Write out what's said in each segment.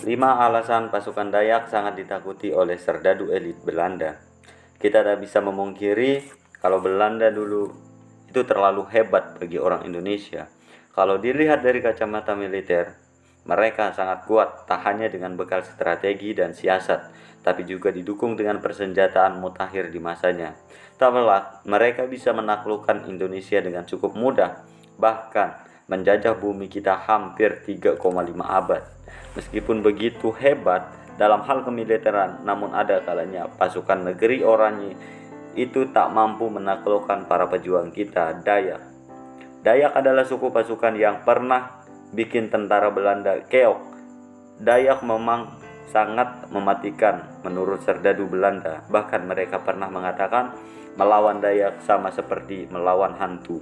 5 alasan pasukan Dayak sangat ditakuti oleh serdadu elit Belanda. Kita tak bisa memungkiri kalau Belanda dulu itu terlalu hebat bagi orang Indonesia. Kalau dilihat dari kacamata militer, mereka sangat kuat tak hanya dengan bekal strategi dan siasat, tapi juga didukung dengan persenjataan mutakhir di masanya. Tak pelak, mereka bisa menaklukkan Indonesia dengan cukup mudah, bahkan menjajah bumi kita hampir 3,5 abad. Meskipun begitu hebat dalam hal kemiliteran, namun ada kalanya pasukan negeri Oranye itu tak mampu menaklukkan para pejuang kita, Dayak. Dayak adalah suku pasukan yang pernah bikin tentara Belanda keok. Dayak memang sangat mematikan menurut serdadu Belanda. Bahkan mereka pernah mengatakan melawan Dayak sama seperti melawan hantu.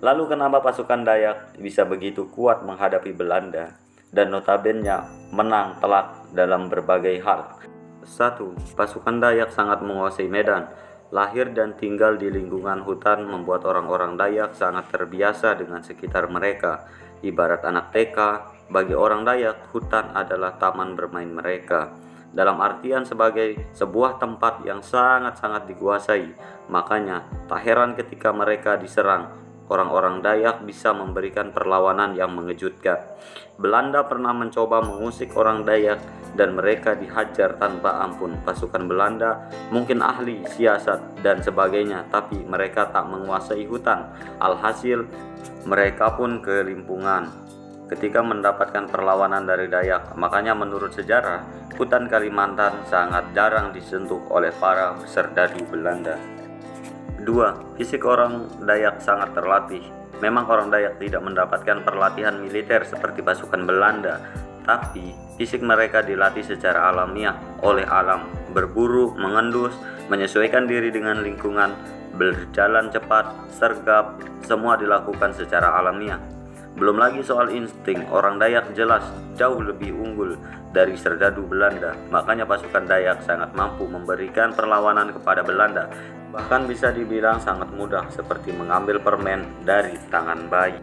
Lalu kenapa pasukan Dayak bisa begitu kuat menghadapi Belanda dan notabene menang telak dalam berbagai hal? 1. Pasukan Dayak sangat menguasai medan. Lahir dan tinggal di lingkungan hutan membuat orang-orang Dayak sangat terbiasa dengan sekitar mereka. Ibarat anak TK, bagi orang Dayak, hutan adalah taman bermain mereka. Dalam artian sebagai sebuah tempat yang sangat-sangat dikuasai. Makanya, tak heran ketika mereka diserang, orang-orang Dayak bisa memberikan perlawanan yang mengejutkan. Belanda pernah mencoba mengusik orang Dayak dan mereka dihajar tanpa ampun. Pasukan Belanda mungkin ahli siasat dan sebagainya, tapi mereka tak menguasai hutan. Alhasil, mereka pun kelimpungan ketika mendapatkan perlawanan dari Dayak. Makanya menurut sejarah, hutan Kalimantan sangat jarang disentuh oleh para serdadu Belanda. 2. Fisik orang Dayak sangat terlatih. Memang orang Dayak tidak mendapatkan perlatihan militer seperti pasukan Belanda, tapi fisik mereka dilatih secara alamiah oleh alam. Berburu, mengendus, menyesuaikan diri dengan lingkungan, berjalan cepat, sergap, semua dilakukan secara alamiah. Belum lagi soal insting, orang Dayak jelas jauh lebih unggul dari serdadu Belanda. Makanya pasukan Dayak sangat mampu memberikan perlawanan kepada Belanda. Bahkan bisa dibilang sangat mudah, seperti mengambil permen dari tangan bayi.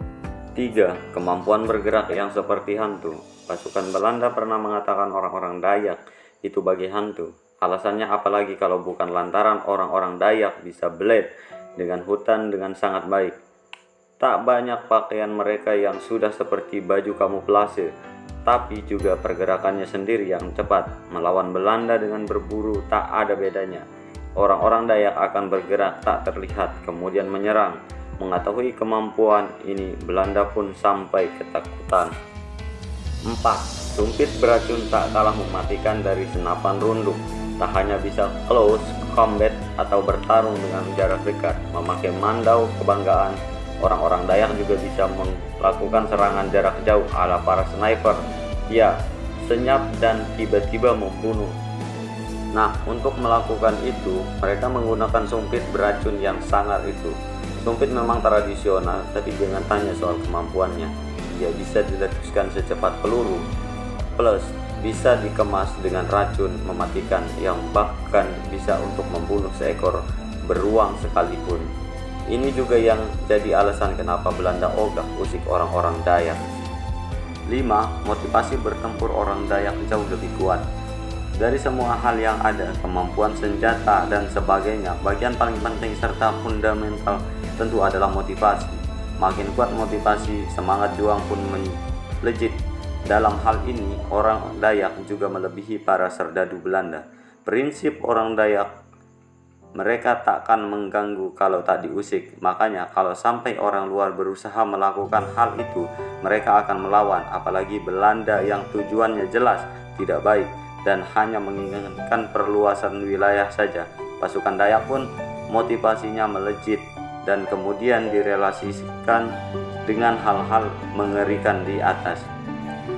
3. Kemampuan bergerak yang seperti hantu. Pasukan Belanda pernah mengatakan orang-orang Dayak itu bagi hantu. Alasannya apalagi kalau bukan lantaran orang-orang Dayak bisa blend dengan hutan dengan sangat baik. Tak banyak pakaian mereka yang sudah seperti baju kamuflase, tapi juga pergerakannya sendiri yang cepat. Melawan Belanda dengan berburu tak ada bedanya. Orang-orang Dayak akan bergerak tak terlihat, kemudian menyerang. Mengetahui kemampuan ini, Belanda pun sampai ketakutan. 4. Sumpit beracun tak kalah mematikan dari senapan runduk. Tak hanya bisa close combat atau bertarung dengan jarak dekat, memakai mandau kebanggaan, orang-orang Dayak juga bisa melakukan serangan jarak jauh ala para sniper. Ya, senyap dan tiba-tiba membunuh. Nah, untuk melakukan itu, mereka menggunakan sumpit beracun yang sangar itu. Sumpit memang tradisional, tapi jangan tanya soal kemampuannya. Dia bisa diletuskan secepat peluru, plus bisa dikemas dengan racun mematikan yang bahkan bisa untuk membunuh seekor beruang sekalipun. Ini juga yang jadi alasan kenapa Belanda ogah usik orang-orang Dayak. 5. Motivasi bertempur orang Dayak jauh lebih kuat. Dari semua hal yang ada, kemampuan senjata dan sebagainya, bagian paling penting serta fundamental tentu adalah motivasi. Makin kuat motivasi, semangat juang pun melejit. Dalam hal ini, orang Dayak juga melebihi para serdadu Belanda. Prinsip orang Dayak, mereka takkan mengganggu kalau tak diusik. Makanya kalau sampai orang luar berusaha melakukan hal itu, mereka akan melawan. Apalagi Belanda yang tujuannya jelas tidak baik dan hanya menginginkan perluasan wilayah saja. Pasukan Dayak pun motivasinya melejit dan kemudian direlasikan dengan hal-hal mengerikan di atas.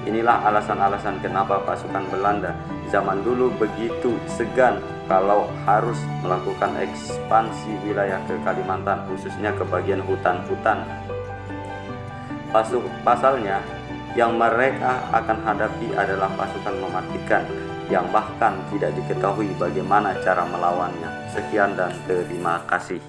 Inilah alasan-alasan kenapa pasukan Belanda zaman dulu begitu segan kalau harus melakukan ekspansi wilayah ke Kalimantan, khususnya ke bagian hutan-hutan. Pasalnya, yang mereka akan hadapi adalah pasukan mematikan yang bahkan tidak diketahui bagaimana cara melawannya. Sekian dan terima kasih.